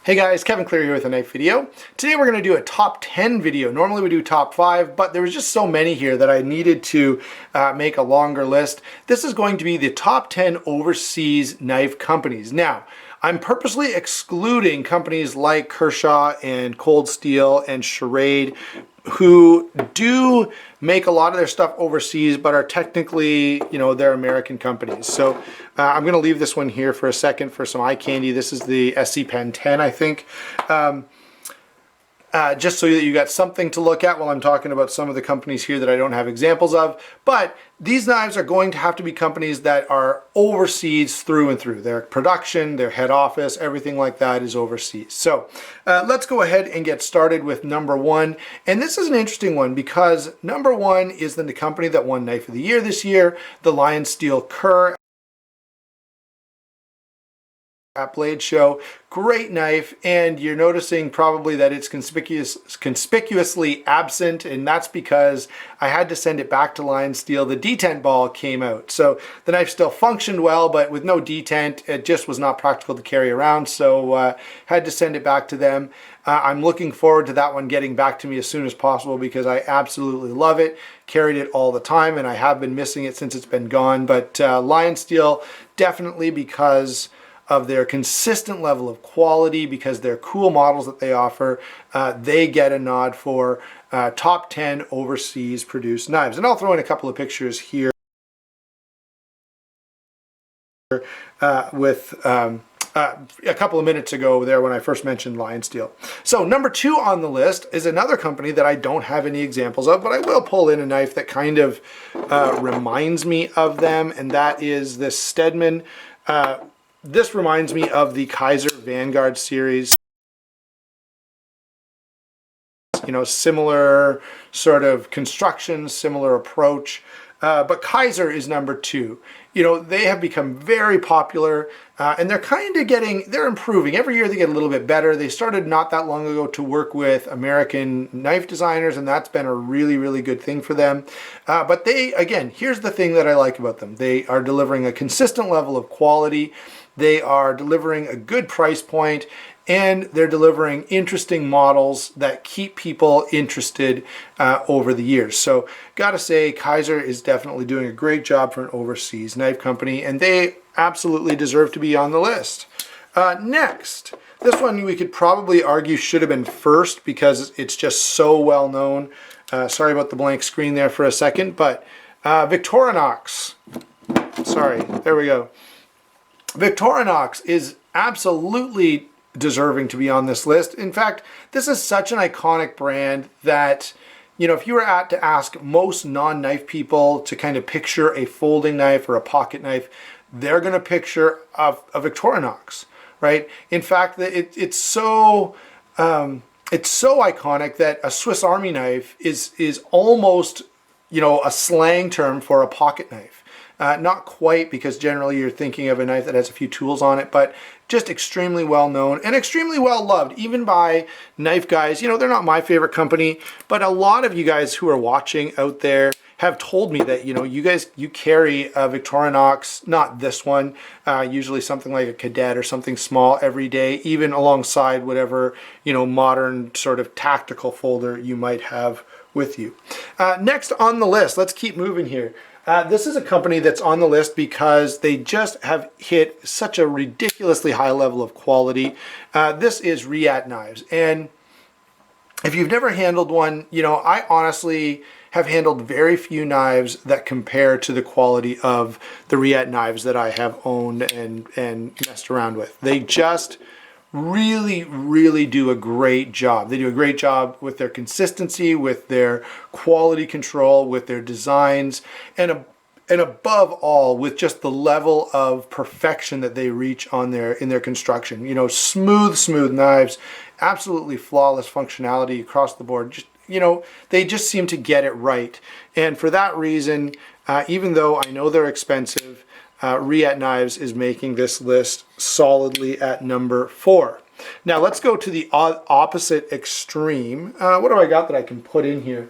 Hey guys, Kevin Cleary here with a knife video. Today we're going to do a top 10 video. Normally we do top 5, but there was just so many here that I needed to make a longer list. This is going to be the top 10 overseas knife companies. Now, I'm purposely excluding companies like Kershaw and Cold Steel and Charade, who do make a lot of their stuff overseas, but are technically, they're American companies. So I'm going to leave this one here for a second for some eye candy. This is the SC Pen 10, I think. Just so that you got something to look at while I'm talking about some of the companies here that I don't have examples of. But these knives are going to have to be companies that are overseas through and through. Their production, their head office, everything like that is overseas. So let's go ahead and get started with number one. And this is an interesting one because number one is the company that won Knife of the Year this year, the Lion Steel Kerr at Blade Show. Great knife, and you're noticing probably that it's conspicuously absent, and that's because I had to send it back to Lion Steel. The detent ball came out, so the knife still functioned well, but with no detent, it just was not practical to carry around, so had to send it back to them. I'm looking forward to that one getting back to me as soon as possible because I absolutely love it. Carried it all the time, and I have been missing it since it's been gone, but Lion Steel, definitely because of their consistent level of quality, because they're cool models that they offer, they get a nod for top 10 overseas produced knives. And I'll throw in a couple of pictures here with a couple of minutes ago there when I first mentioned Lion Steel. So number two on the list is another company that I don't have any examples of, but I will pull in a knife that kind of reminds me of them, and that is this Stedman. This reminds me of the Kaiser Vanguard series. Similar sort of construction, similar approach. But Kaiser is number two. They have become very popular and they're kind of they're improving. Every year they get a little bit better. They started not that long ago to work with American knife designers, and that's been a really, really good thing for them. But again, here's the thing that I like about them. They are delivering a consistent level of quality. They are delivering a good price point, and they're delivering interesting models that keep people interested over the years. So gotta say, Kaiser is definitely doing a great job for an overseas knife company, and they absolutely deserve to be on the list. Next, this one we could probably argue should have been first because it's just so well known. Sorry about the blank screen there for a second, but Victorinox. Sorry, there we go. Victorinox is absolutely deserving to be on this list. In fact, this is such an iconic brand that, if you were to ask most non-knife people to kind of picture a folding knife or a pocket knife, they're going to picture a Victorinox, right? In fact, it's so iconic that a Swiss Army knife is almost, a slang term for a pocket knife. Not quite, because generally you're thinking of a knife that has a few tools on it, but just extremely well known and extremely well loved, even by knife guys. They're not my favorite company, but a lot of you guys who are watching out there have told me that, you carry a Victorinox, not this one, usually something like a Cadet or something small every day, even alongside whatever, modern sort of tactical folder you might have with you. Next on the list, let's keep moving here. This is a company that's on the list because they just have hit such a ridiculously high level of quality. This is Riyat Knives. And if you've never handled one, I honestly have handled very few knives that compare to the quality of the Riyat Knives that I have owned and messed around with. They just really, really do a great job. They do a great job with their consistency, with their quality control, with their designs, and above all, with just the level of perfection that they reach in their construction. Smooth knives, absolutely flawless functionality across the board. They just seem to get it right. And for that reason, even though I know they're expensive, Riyat Knives is making this list solidly at number 4. Now let's go to the opposite extreme. What do I got that I can put in here?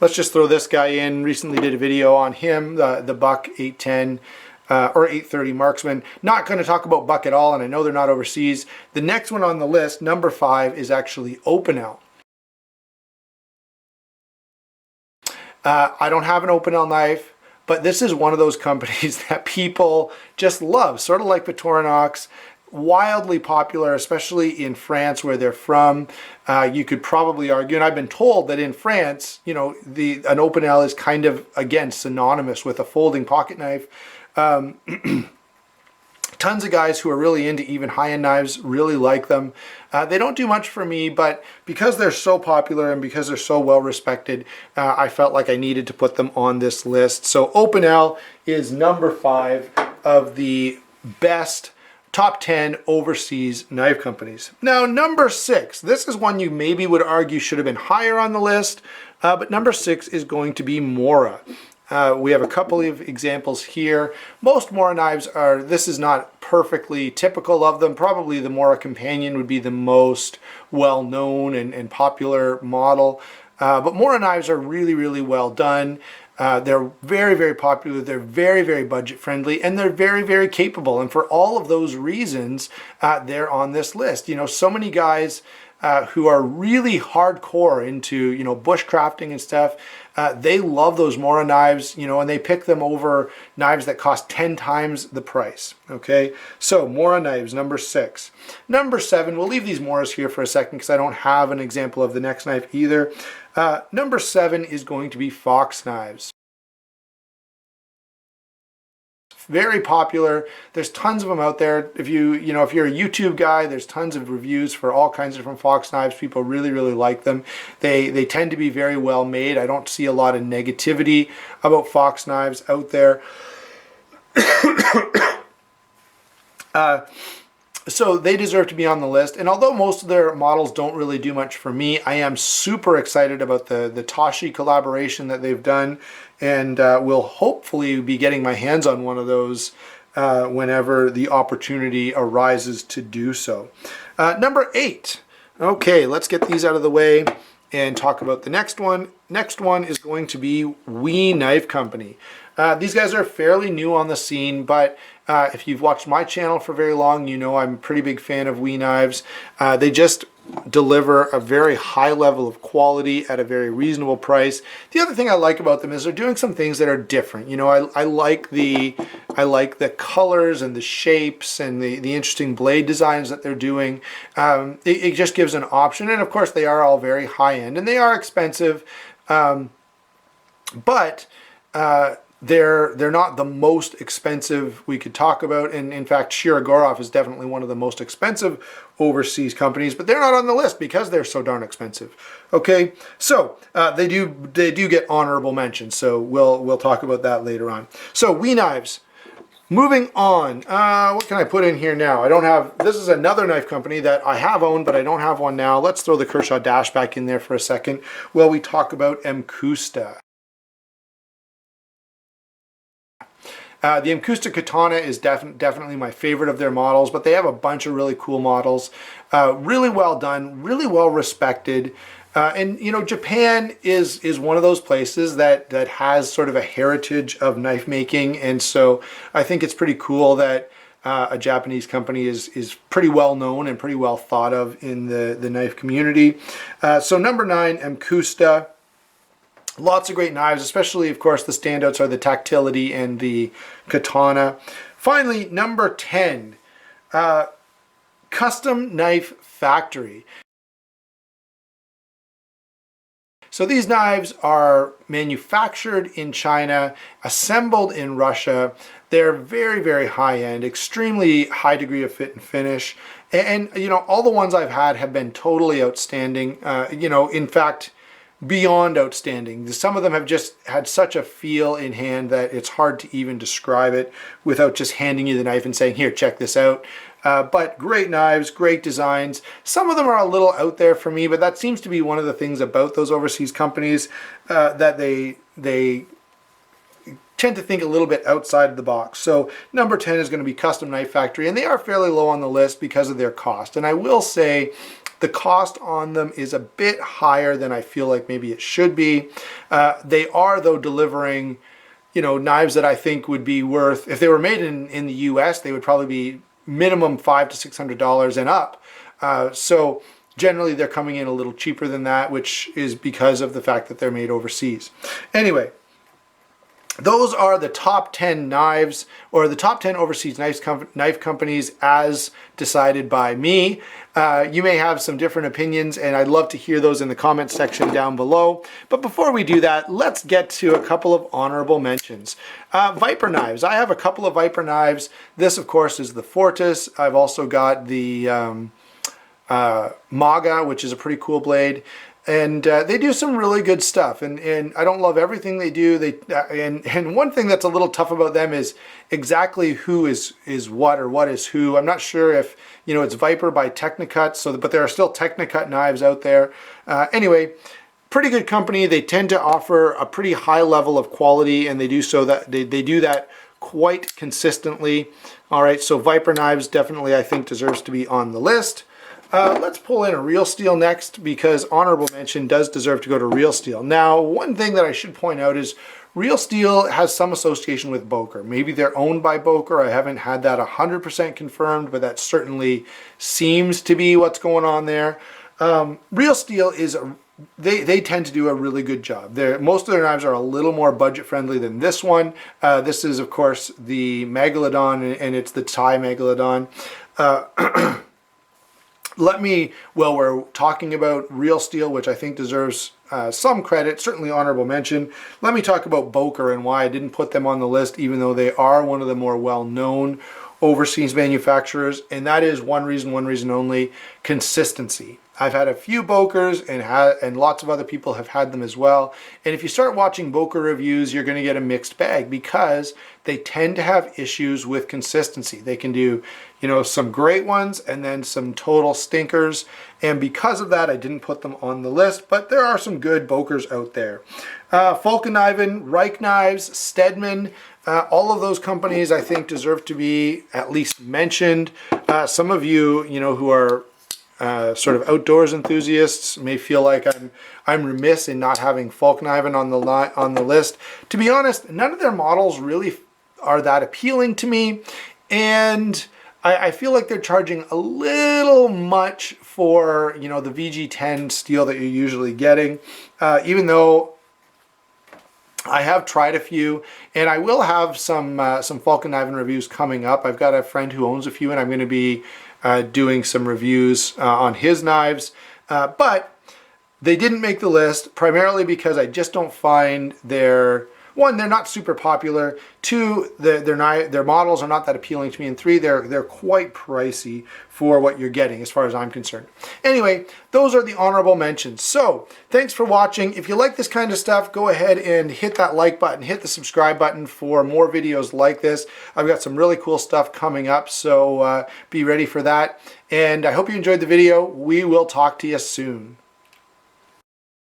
Let's just throw this guy in. Recently did a video on him, the Buck 810 or 830 Marksman. Not going to talk about Buck at all, and I know they're not overseas. The next one on the list, number 5, is actually Opinel. I don't have an Opinel knife, but this is one of those companies that people just love, sort of like Victorinox. Wildly popular, especially in France where they're from. You could probably argue, and I've been told that in France, you know, an Opinel is kind of, again, synonymous with a folding pocket knife. Tons of guys who are really into even high-end knives really like them. They don't do much for me, but because they're so popular and because they're so well respected, I felt like I needed to put them on this list. So Opinel is number 5 of the best top 10 overseas knife companies. Now, number 6, this is one you maybe would argue should have been higher on the list, but number 6 is going to be Mora. We have a couple of examples here. Most Mora knives are, this is not perfectly typical of them. Probably the Mora Companion would be the most well-known and popular model. But Mora knives are really, really well done. They're very, very popular. They're very, very budget friendly, and they're very, very capable. And for all of those reasons, they're on this list. You know, so many guys who are really hardcore into, you know, bushcrafting and stuff, they love those Mora knives, you know, and they pick them over knives that cost 10 times the price. Okay, so Mora knives, number 6. Number 7, we'll leave these Moras here for a second because I don't have an example of the next knife either. Number 7 is going to be Fox knives. Very popular. There's tons of them out there. If you're a YouTube guy, there's tons of reviews for all kinds of different Fox knives. People really, really like them. They tend to be very well made. I don't see a lot of negativity about Fox knives out there. So they deserve to be on the list. And although most of their models don't really do much for me, I am super excited about the Tashi collaboration that they've done, and will hopefully be getting my hands on one of those whenever the opportunity arises to do so. Number 8. Okay, let's get these out of the way and talk about the next one. Next one is going to be We Knife Company. These guys are fairly new on the scene, but if you've watched my channel for very long, you know I'm a pretty big fan of We Knives. They just deliver a very high level of quality at a very reasonable price. The other thing I like about them is they're doing some things that are different. You know, I like the colors and the shapes and the interesting blade designs that they're doing. It just gives an option, and of course they are all very high end and they are expensive, but they're not the most expensive we could talk about, and in fact Shirogorov is definitely one of the most expensive overseas companies, but they're not on the list because they're so darn expensive. Okay, so they do get honorable mentions, so we'll talk about that later on. So We Knives. Moving on, what can I put in here now? I don't have, this is another knife company that I have owned, but I don't have one now. Let's throw the Kershaw Dash back in there for a second while we talk about Mgusta. The Mgusta Katana is definitely my favorite of their models, but they have a bunch of really cool models. Really well done, really well respected. And you know, Japan is one of those places that has sort of a heritage of knife making, and so I think it's pretty cool that a Japanese company is pretty well known and pretty well thought of in the knife community. So number 9, Mgusta. Lots of great knives, especially, of course, the standouts are the Tactility and the Katana. Finally, number 10, Custom Knife Factory. So these knives are manufactured in China, assembled in Russia. They're very, very high-end, extremely high degree of fit and finish. And you know, all the ones I've had have been totally outstanding. You know, in fact, beyond outstanding. Some of them have just had such a feel in hand that it's hard to even describe it without just handing you the knife and saying, here, check this out. But great knives, great designs. Some of them are a little out there for me, but that seems to be one of the things about those overseas companies, that they tend to think a little bit outside of the box. So number 10 is going to be Custom Knife Factory, and they are fairly low on the list because of their cost. And I will say the cost on them is a bit higher than I feel like maybe it should be. They are, though, delivering, you know, knives that I think would be worth, if they were made in the US, they would probably be minimum $500 to $600 and up. So generally they're coming in a little cheaper than that, which is because of the fact that they're made overseas. Anyway, those are the top 10 knives, or the top 10 overseas knife companies as decided by me. You may have some different opinions, and I'd love to hear those in the comments section down below. But before we do that, let's get to a couple of honorable mentions. Viper knives. I have a couple of Viper knives. This, of course, is the Fortis. I've also got the Maga, which is a pretty cool blade. And they do some really good stuff, and I don't love everything they do. And one thing that's a little tough about them is exactly who is what, or what is who. I'm not sure if, you know, it's Viper by Technicut, but there are still Technicut knives out there. Anyway, pretty good company. They tend to offer a pretty high level of quality, and they do that quite consistently. All right, so Viper knives definitely, I think, deserves to be on the list. Let's pull in a Real Steel next, because honorable mention does deserve to go to Real Steel. Now, one thing that I should point out is Real Steel has some association with Boker. Maybe they're owned by Boker. I haven't had that 100% confirmed, but that certainly seems to be what's going on there. Real Steel is they tend to do a really good job. Most of their knives are a little more budget friendly than this one. This is, of course, the Megalodon, and it's the Thai Megalodon. While we're talking about Real Steel, which I think deserves some credit, certainly honorable mention, let me talk about Boker and why I didn't put them on the list, even though they are one of the more well-known overseas manufacturers. And that is one reason only: consistency. I've had a few Bokers, and lots of other people have had them as well. And if you start watching Boker reviews, you're going to get a mixed bag, because they tend to have issues with consistency. They can do, you know, some great ones and then some total stinkers. And because of that, I didn't put them on the list, but there are some good Bokers out there. Volkeniven, Reich Knives, Stedman, all of those companies I think deserve to be at least mentioned. Some of you, who are sort of outdoors enthusiasts may feel like I'm remiss in not having Volkeniven on the list. To be honest, none of their models really are that appealing to me, and I feel like they're charging a little much for the VG10 steel that you're usually getting, even though I have tried a few, and I will have some Volkeniven reviews coming up. I've got a friend who owns a few, and I'm going to be doing some reviews on his knives, but they didn't make the list primarily because I just don't find they're not super popular. Two, their models are not that appealing to me, and three, they're quite pricey for what you're getting as far as I'm concerned. Anyway, those are the honorable mentions. So thanks for watching. If you like this kind of stuff, go ahead and hit that like button, hit the subscribe button for more videos like this. I've got some really cool stuff coming up, so be ready for that. And I hope you enjoyed the video. We will talk to you soon.